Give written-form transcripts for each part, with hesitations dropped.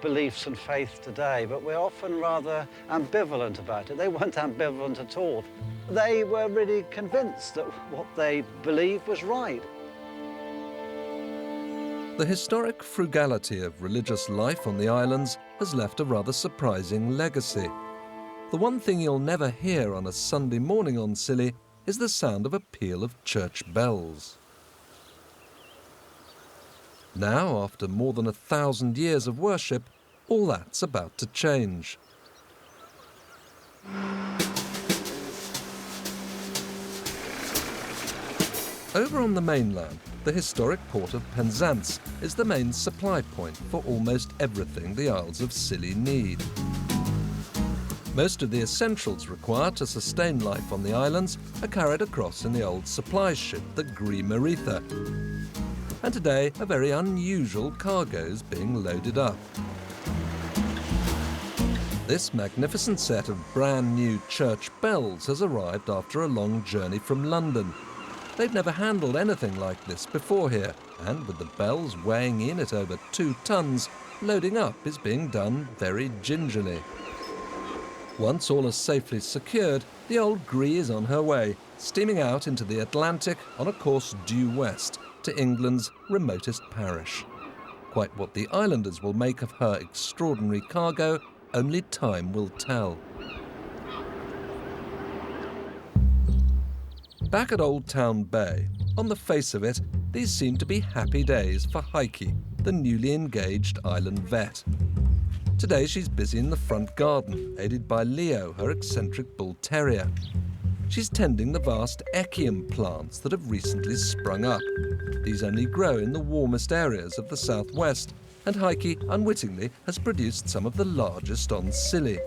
Beliefs and faith today, but we're often rather ambivalent about it. They weren't ambivalent at all. They were really convinced that what they believed was right. The historic frugality of religious life on the islands has left a rather surprising legacy. The one thing you'll never hear on a Sunday morning on Scilly is the sound of a peal of church bells. Now, after more than 1,000 years of worship, all that's about to change. Over on the mainland, the historic port of Penzance is the main supply point for almost everything the Isles of Scilly need. Most of the essentials required to sustain life on the islands are carried across in the old supply ship, the Gree Maritha. And today, a very unusual cargo is being loaded up. This magnificent set of brand new church bells has arrived after a long journey from London. They've never handled anything like this before here, and with the bells weighing in at over 2 tons, loading up is being done very gingerly. Once all is safely secured, the old Gree is on her way, steaming out into the Atlantic on a course due west to England's remotest parish. Quite what the islanders will make of her extraordinary cargo, only time will tell. Back at Old Town Bay, on the face of it, these seem to be happy days for Hiki, the newly engaged island vet. Today she's busy in the front garden, aided by Leo, her eccentric bull terrier. She's tending the vast echium plants that have recently sprung up. These only grow in the warmest areas of the southwest, and Hiki unwittingly has produced some of the largest on Scilly.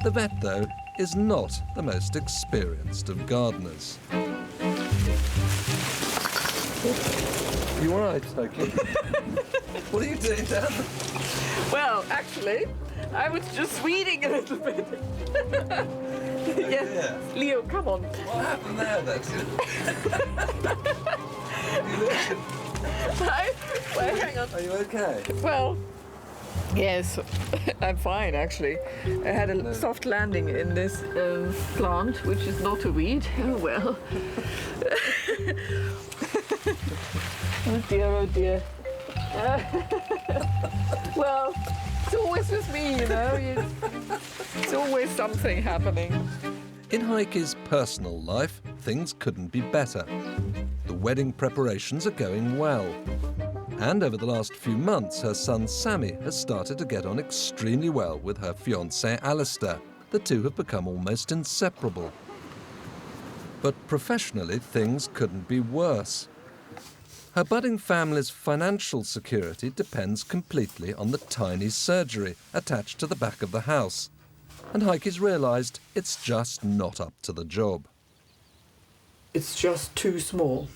The vet, though, is not the most experienced of gardeners. You all right, Hiki? What are you doing down there? Well, actually, I was just weeding a little bit. Yes, yeah. Leo, come on. What happened there, then? Well, hang on. Are you okay? Well, yes, I'm fine, actually. I had a soft landing in this plant, which is not a weed. Oh, well. Oh, dear, oh, dear. Well, it's always with me, you know. It's always something happening. In Hiki's personal life, things couldn't be better. The wedding preparations are going well. And over the last few months, her son Sammy has started to get on extremely well with her fiancé Alistair. The two have become almost inseparable. But professionally, things couldn't be worse. Her budding family's financial security depends completely on the tiny surgery attached to the back of the house. And Hiki's realised it's just not up to the job. It's just too small.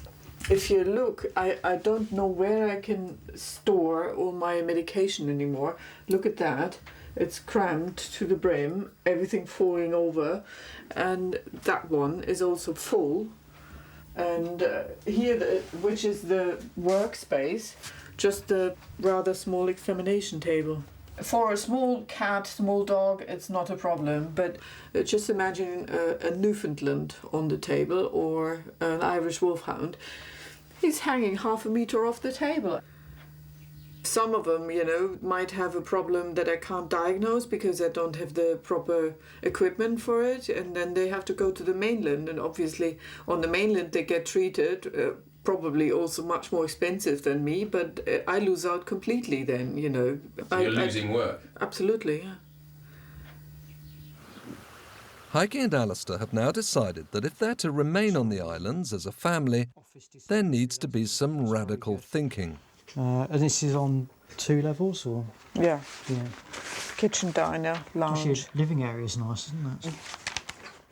If you look, I don't know where I can store all my medication anymore. Look at that. It's cramped to the brim, everything falling over. And that one is also full. And here, which is the workspace, just a rather small examination table. For a small cat, small dog, it's not a problem, but just imagine a Newfoundland on the table or an Irish wolfhound. He's hanging 1/2 meter off the table. Some of them, you know, might have a problem that I can't diagnose because I don't have the proper equipment for it, and then they have to go to the mainland, and obviously on the mainland they get treated, probably also much more expensive than me, but I lose out completely then, you know. So you're losing work? Absolutely, yeah. Hiki and Alistair have now decided that if they're to remain on the islands as a family, there needs to be some radical thinking. And this is on 2 levels, or? Yeah. Yeah. Kitchen, diner, lounge. Your living area is nice, isn't it?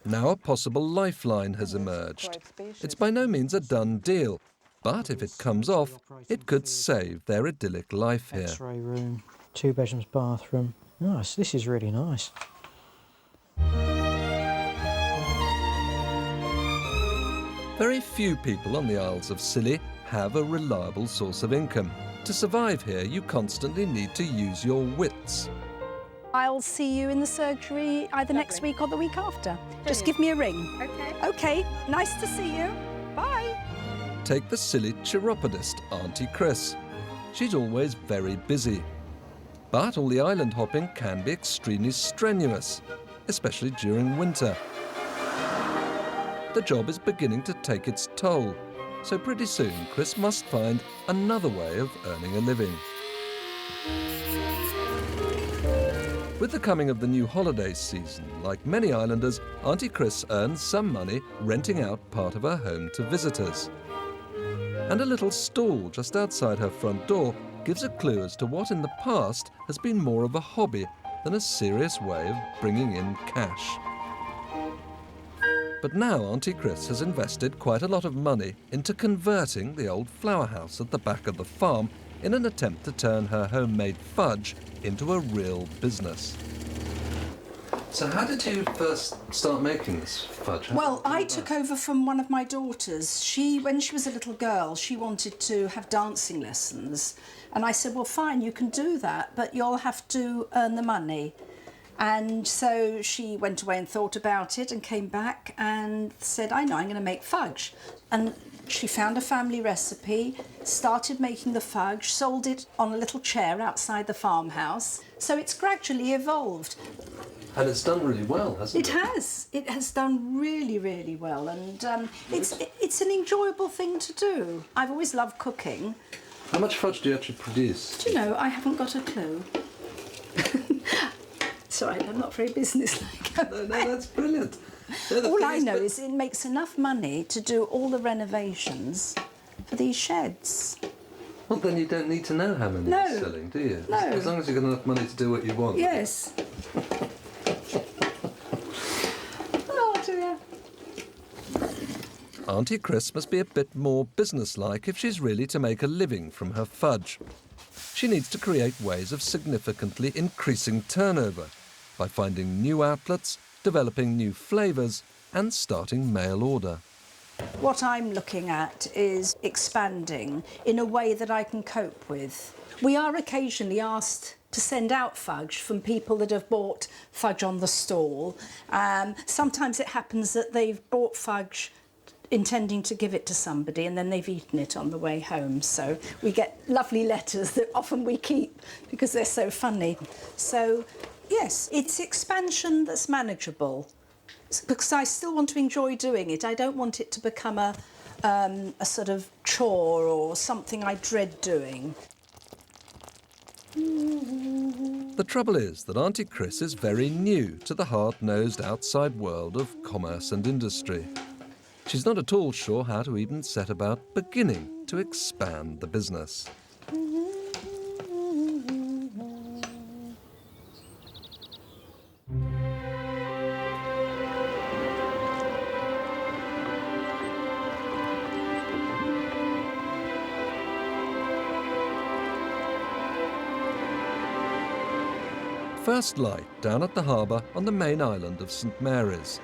Now a possible lifeline has emerged. It's by no means a done deal, but if it comes off, it could save their idyllic life here. X-ray room, 2 bedrooms, bathroom. Nice, this is really nice. Very few people on the Isles of Scilly have a reliable source of income, To survive here, you constantly need to use your wits. I'll see you in the surgery either next week or the week after. Just give me a ring. Okay. Okay, nice to see you. Bye. Take the silly chiropodist, Auntie Chris. She's always very busy. But all the island hopping can be extremely strenuous, especially during winter. The job is beginning to take its toll, so pretty soon Chris must find another way of earning a living. With the coming of the new holiday season, like many islanders, Auntie Chris earns some money renting out part of her home to visitors. And a little stall just outside her front door gives a clue as to what in the past has been more of a hobby than a serious way of bringing in cash. But now Auntie Chris has invested quite a lot of money into converting the old flower house at the back of the farm in an attempt to turn her homemade fudge into a real business. So how did you first start making this fudge? Well, I took over from one of my daughters. When she was a little girl, she wanted to have dancing lessons. And I said, well, fine, you can do that, but you'll have to earn the money. And so she went away and thought about it and came back and said, I know, I'm going to make fudge. And she found a family recipe, started making the fudge, sold it on a little chair outside the farmhouse. So it's gradually evolved. And it's done really well, hasn't it? It has. It has done really, really well. And it's an enjoyable thing to do. I've always loved cooking. How much fudge do you actually produce? Do you know, I haven't got a clue. Sorry, I'm not very businesslike. No, that's brilliant. All I know is it makes enough money to do all the renovations for these sheds. Well, then you don't need to know how many No. you're selling, do you? No. As long as you've got enough money to do what you want. Yes. Oh dear. Auntie Chris must be a bit more businesslike if she's really to make a living from her fudge. She needs to create ways of significantly increasing turnover by finding new outlets, developing new flavours and starting mail order. What I'm looking at is expanding in a way that I can cope with. We are occasionally asked to send out fudge from people that have bought fudge on the stall. Sometimes it happens that they've bought fudge intending to give it to somebody and then they've eaten it on the way home. So we get lovely letters that often we keep because they're so funny. So yes, it's expansion that's manageable because I still want to enjoy doing it. I don't want it to become a sort of chore or something I dread doing. The trouble is that Auntie Chris is very new to the hard-nosed outside world of commerce and industry. She's not at all sure how to even set about beginning to expand the business. First light down at the harbour on the main island of St Mary's.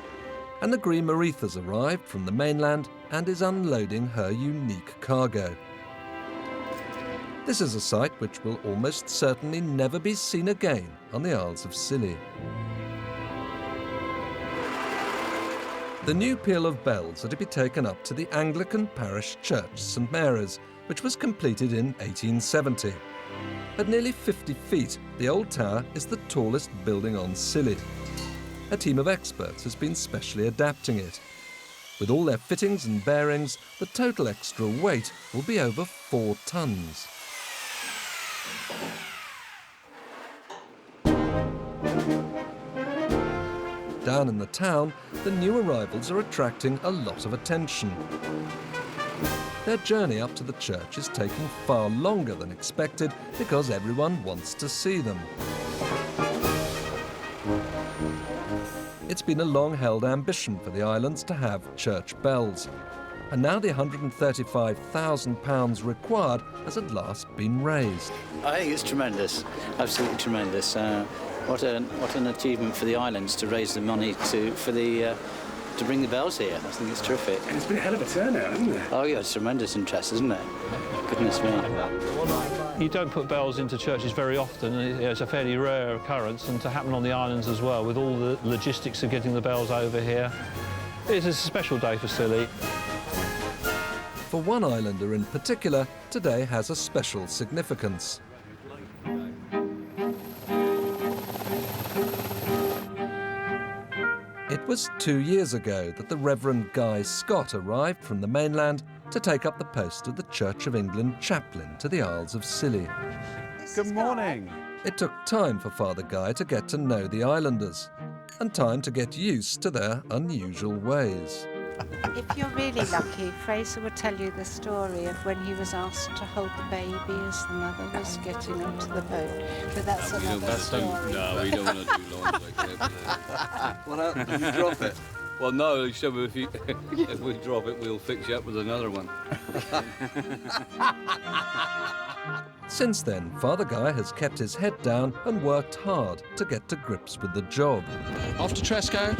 And the Green Maritha's arrived from the mainland and is unloading her unique cargo. This is a sight which will almost certainly never be seen again on the Isles of Scilly. The new peal of bells are to be taken up to the Anglican Parish Church, St Mary's, which was completed in 1870. At nearly 50 feet, the old tower is the tallest building on Scilly. A team of experts has been specially adapting it. With all their fittings and bearings, the total extra weight will be over 4 tons. Down in the town, the new arrivals are attracting a lot of attention. Their journey up to the church is taking far longer than expected because everyone wants to see them. It's been a long-held ambition for the islands to have church bells, and now the £135,000 required has at last been raised. I think it's tremendous, absolutely tremendous. What an achievement for the islands to raise the money for the to bring the bells here. I think it's terrific. And it's been a hell of a turnout, hasn't it? Oh, yeah, it's tremendous interest, isn't it? Goodness me. You don't put bells into churches very often. It's a fairly rare occurrence, and to happen on the islands as well, with all the logistics of getting the bells over here, it's a special day for Scilly. For one islander in particular, today has a special significance. It was 2 years ago that the Reverend Guy Scott arrived from the mainland to take up the post of the Church of England chaplain to the Isles of Scilly. Good morning. It took time for Father Guy to get to know the islanders, and time to get used to their unusual ways. If you're really lucky, Fraser will tell you the story of when he was asked to hold the baby as the mother was getting onto the boat. But that's another story. No, we don't want to do long like that. What happens? You drop it? Well, no, if we drop it, we'll fix you up with another one. Since then, Father Guy has kept his head down and worked hard to get to grips with the job. Off to Tresco.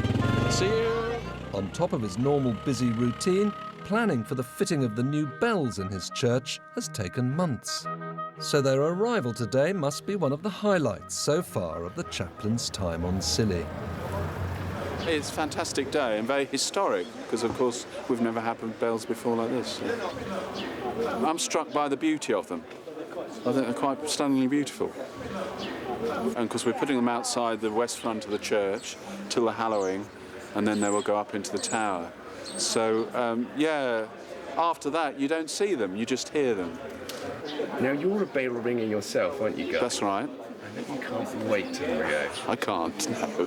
See you. On top of his normal busy routine, planning for the fitting of the new bells in his church has taken months. So their arrival today must be one of the highlights so far of the chaplain's time on Scilly. It's a fantastic day and very historic because, of course, we've never had bells before like this. I'm struck by the beauty of them. I think they're quite stunningly beautiful. And of course, we're putting them outside the west front of the church till the hallowing, and then they will go up into the tower. So, yeah, after that, you don't see them, you just hear them. Now, you're a bell ringer yourself, aren't you, Guy? That's right. I bet you can't wait to go. I can't, no.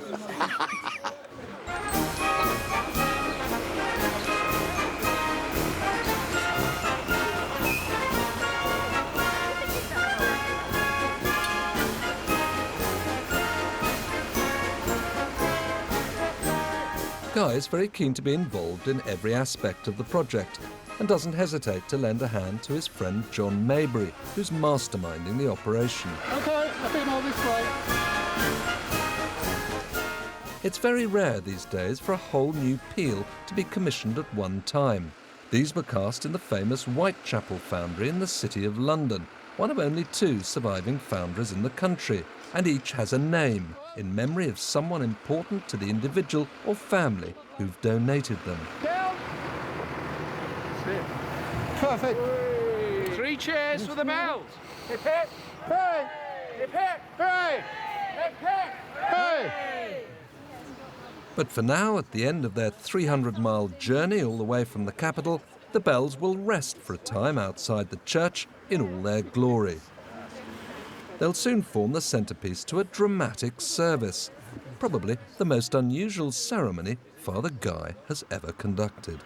Guy is very keen to be involved in every aspect of the project and doesn't hesitate to lend a hand to his friend John Mayberry, who's masterminding the operation. OK, I've been all this way. It's very rare these days for a whole new peal to be commissioned at one time. These were cast in the famous Whitechapel foundry in the City of London, one of only 2 surviving foundries in the country, and each has a name in memory of someone important to the individual or family who've donated them. Down. Perfect. 3 cheers for the bells. Hip hip, hooray! Hip hip, hooray! Hip hip, hooray! But for now, at the end of their 300-mile journey all the way from the capital, the bells will rest for a time outside the church in all their glory. They'll soon form the centrepiece to a dramatic service, probably the most unusual ceremony Father Guy has ever conducted.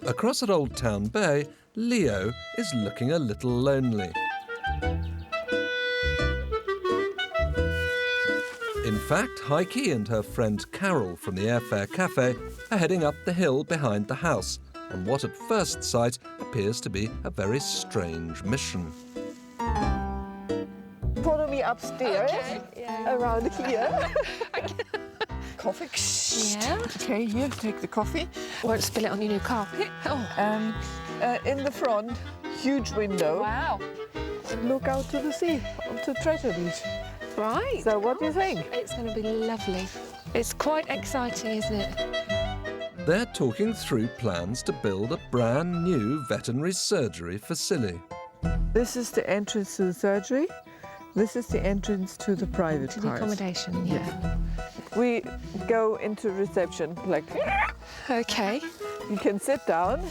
Across at Old Town Bay, Leo is looking a little lonely. In fact, Hiki and her friend Carol from the Airfare Cafe are heading up the hill behind the house on what at first sight appears to be a very strange mission. Follow me upstairs, around here. Coffee. Yeah. Okay, here, take the coffee. Won't spill it on your new carpet. Oh. In the front, huge window. Wow. Look out to the sea, to Treasure Beach. Right. So what do you think? It's going to be lovely. It's quite exciting, isn't it? They're talking through plans to build a brand new veterinary surgery for Scilly. This is the entrance to the surgery. This is the entrance to the private To the part. accommodation, yeah. We go into reception, like, OK. you can sit down,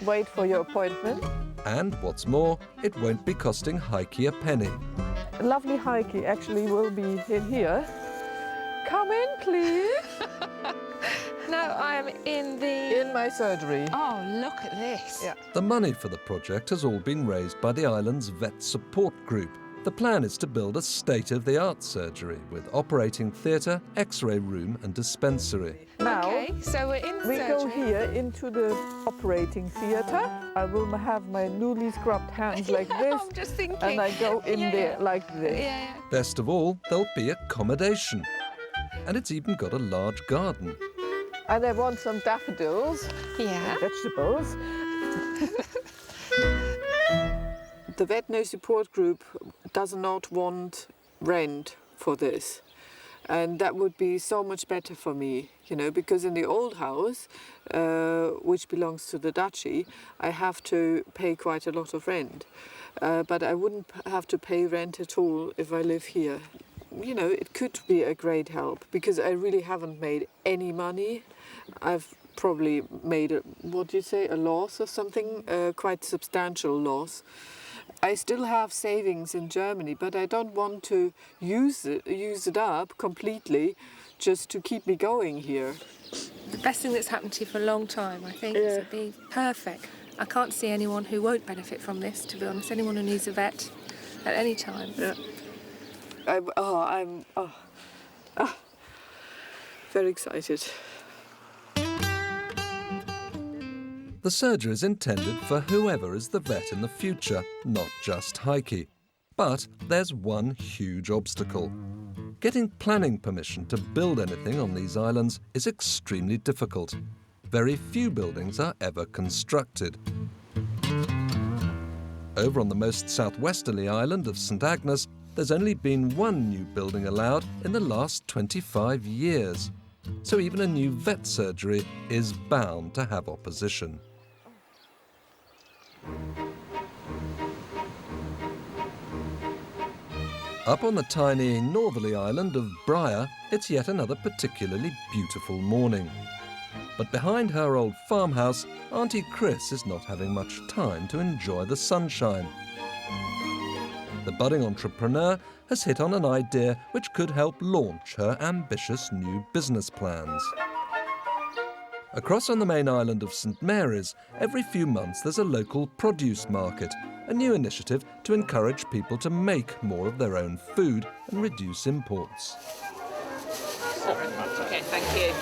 wait for your appointment. And what's more, it won't be costing Hiki a penny. Lovely Hiki actually will be in here. Come in, please. No, I am in my surgery. Oh, look at this. Yeah. The money for the project has all been raised by the island's vet support group, The plan is to build a state-of-the-art surgery with operating theatre, X-ray room and dispensary. Now, Okay, so we're in we go surgery. here into the operating theatre. I will have my newly scrubbed hands like this, I'm just thinking. and I go in there like this. Yeah. Best of all, there'll be accommodation. And it's even got a large garden. And I want some daffodils, Yeah. vegetables. The veterinary support group does not want rent for this. And that would be so much better for me, you know, because in the old house, which belongs to the duchy, I have to pay quite a lot of rent. But I wouldn't have to pay rent at all if I live here. You know, it could be a great help because I really haven't made any money. I've probably made, what do you say, a loss or something, quite substantial loss. I still have savings in Germany, but I don't want to use it up completely just to keep me going here. The best thing that's happened to you for a long time, I think. This would be perfect. I can't see anyone who won't benefit from this, to be honest. Anyone who needs a vet at any time. Yeah. I'm very excited. The surgery is intended for whoever is the vet in the future, not just Hiki. But there's one huge obstacle. Getting planning permission to build anything on these islands is extremely difficult. Very few buildings are ever constructed. Over on the most southwesterly island of St Agnes, there's only been one new building allowed in the last 25 years. So even a new vet surgery is bound to have opposition. Up on the tiny northerly island of Briar, it's yet another particularly beautiful morning. But behind her old farmhouse, Auntie Chris is not having much time to enjoy the sunshine. The budding entrepreneur has hit on an idea which could help launch her ambitious new business plans. Across on the main island of St Mary's, every few months there's a local produce market, a new initiative to encourage people to make more of their own food and reduce imports. Okay, thank you.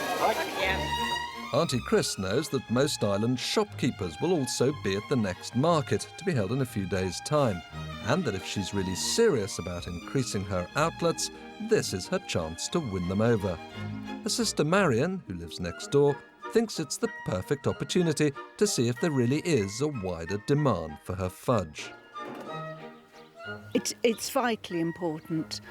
Auntie Chris knows that most island shopkeepers will also be at the next market, to be held in a few days' time, and that if she's really serious about increasing her outlets, this is her chance to win them over. Her sister Marion, who lives next door, thinks it's the perfect opportunity to see if there really is a wider demand for her fudge. It's vitally important.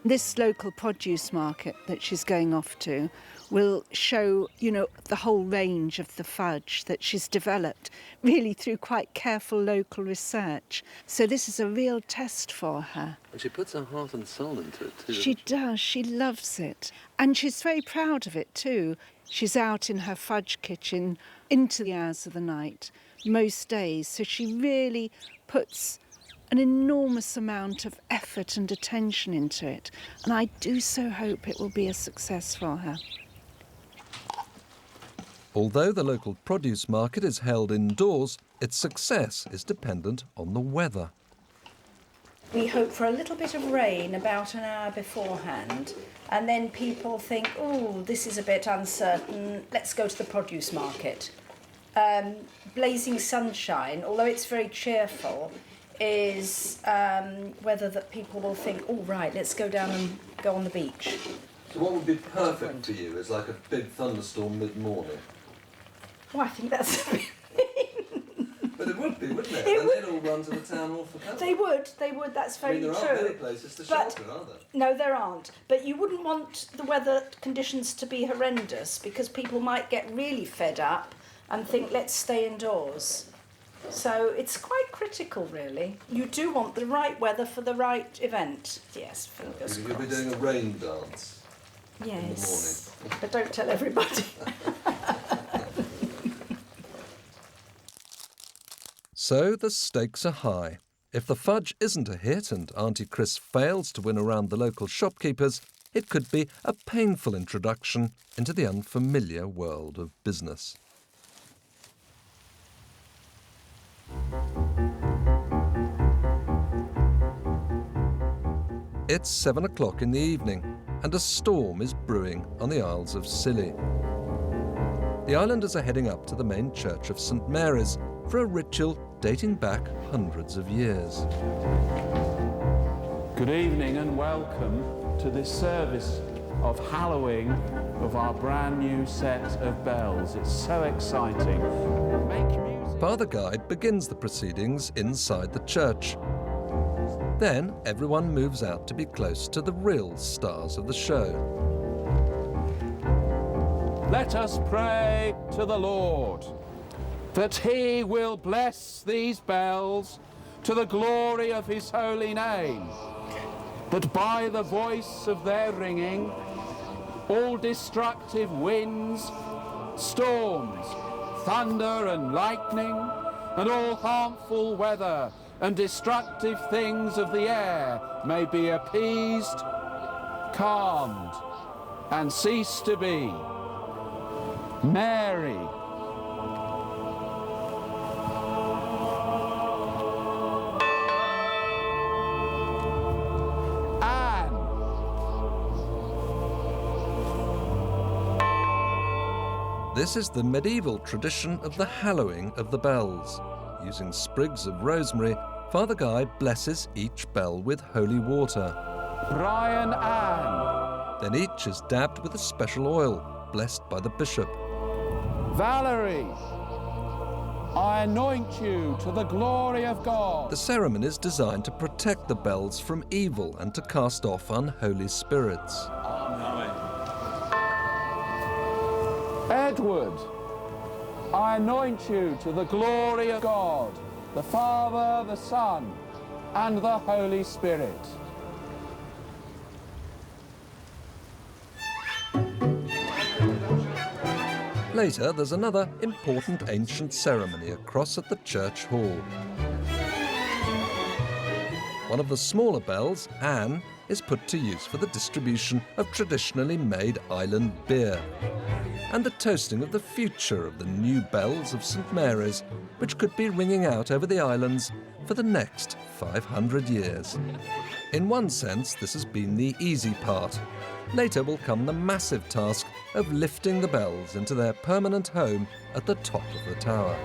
This local produce market that she's going off to will show, you know, the whole range of the fudge that she's developed, really through quite careful local research. So this is a real test for her. And she puts her heart and soul into it too. She does, she loves it. And she's very proud of it too. She's out in her fudge kitchen into the hours of the night most days, so she really puts an enormous amount of effort and attention into it, and I do so hope it will be a success for her. Although the local produce market is held indoors, its success is dependent on the weather. We hope for a little bit of rain about an hour beforehand, and then people think, oh, this is a bit uncertain, let's go to the produce market. Blazing sunshine, although it's very cheerful, is weather that people will think, oh, right, let's go down and go on the beach. So what would be perfect for you is like a big thunderstorm mid-morning? Well, I think that's a bit... But it would be, wouldn't it? It And would. they'd all run to the town hall for cover. They would, that's very true. I mean, there aren't many places to shelter, are there? No, there aren't. But you wouldn't want the weather conditions to be horrendous because people might get really fed up and think, let's stay indoors. So it's quite critical, really. You do want the right weather for the right event. Yes, fingers You'll crossed. be doing a rain dance Yes, in the morning. but don't tell everybody. So the stakes are high. If the fudge isn't a hit and Auntie Chris fails to win around the local shopkeepers, it could be a painful introduction into the unfamiliar world of business. It's 7 o'clock in the evening, and a storm is brewing on the Isles of Scilly. The islanders are heading up to the main church of St Mary's for a ritual dating back hundreds of years. Good evening and welcome to this service of hallowing of our brand new set of bells. It's so exciting. Make music. Father Guide begins the proceedings inside the church. Then everyone moves out to be close to the real stars of the show. Let us pray to the Lord that he will bless these bells to the glory of his holy name, that by the voice of their ringing, all destructive winds, storms, thunder and lightning, and all harmful weather and destructive things of the air may be appeased, calmed, and cease to be. Mary. Anne. This is the medieval tradition of the hallowing of the bells. Using sprigs of rosemary, Father Guy blesses each bell with holy water. Brian Ann. Then each is dabbed with a special oil, blessed by the bishop. Valerie, I anoint you to the glory of God. The ceremony is designed to protect the bells from evil and to cast off unholy spirits. Edward, I anoint you to the glory of God, the Father, the Son, and the Holy Spirit. Later, there's another important ancient ceremony across at the church hall. One of the smaller bells, Anne, is put to use for the distribution of traditionally made island beer and the toasting of the future of the new bells of St Mary's, which could be ringing out over the islands for the next 500 years. In one sense, this has been the easy part. Later will come the massive task of lifting the bells into their permanent home at the top of the tower.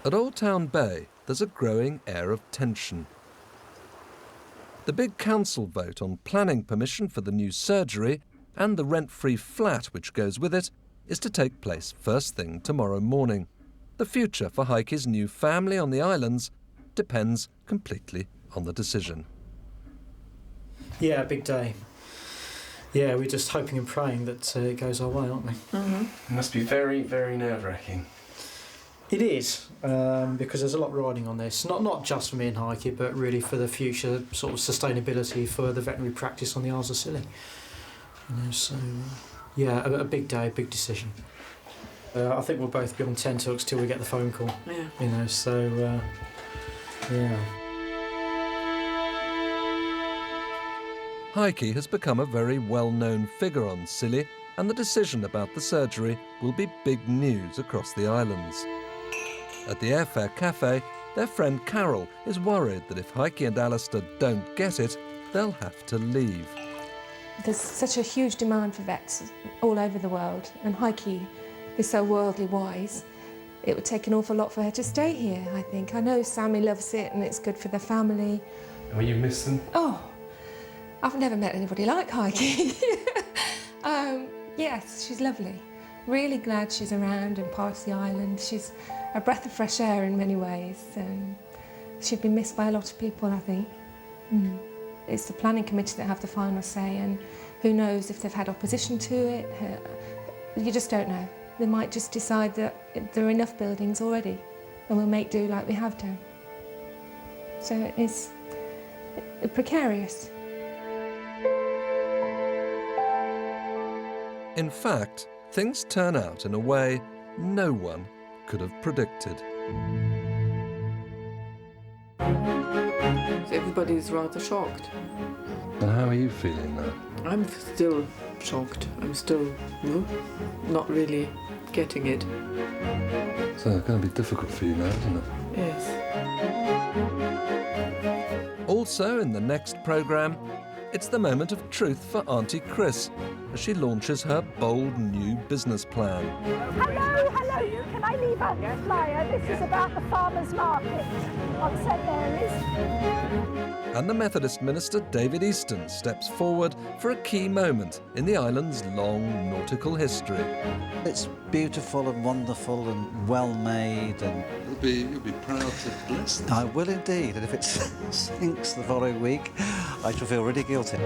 At Old Town Bay, there's a growing air of tension. The big council vote on planning permission for the new surgery and the rent-free flat which goes with it is to take place first thing tomorrow morning. The future for Heike's new family on the islands depends completely on the decision. Yeah, big day. Yeah, we're just hoping and praying that it goes our way, aren't we? Mm-hmm. It must be very, very nerve-wracking. It is, because there's a lot riding on this. Not just for me and Heike, but really for the future sort of sustainability for the veterinary practice on the Isles of Scilly. You know, so, yeah, a big day, a big decision. I think we'll both be on tenterhooks till we get the phone call. Yeah. You know, so, yeah. Heike has become a very well-known figure on Scilly, and the decision about the surgery will be big news across the islands. At the Airfare Cafe, their friend Carol is worried that if Heike and Alistair don't get it, they'll have to leave. There's such a huge demand for vets all over the world, and Heike is so worldly wise. It would take an awful lot for her to stay here, I think. I know Sammy loves it and it's good for the family. Will you miss them? Oh, I've never met anybody like Heike. Yes, she's lovely. Really glad she's around and part of the island. She's a breath of fresh air in many ways. She'd be missed by a lot of people, I think. It's the planning committee that have the final say, and who knows if they've had opposition to it. You just don't know. They might just decide that there are enough buildings already and we'll make do like we have done. So it's precarious. In fact, things turn out in a way no one could have predicted. Everybody's rather shocked. And how are you feeling now? I'm still shocked. I'm still not really getting it. So it's going to be difficult for you now, isn't it? Yes. Also in the next programme, it's the moment of truth for Auntie Chris as she launches her bold new business plan. Hello, hello. Can I leave a flyer? This is about the farmers' market on St Mary's. And the Methodist minister David Easton steps forward for a key moment in the island's long nautical history. It's beautiful and wonderful and well made, and You'll be proud to bless them. I will indeed. And if it sinks the following week, I shall feel really guilty.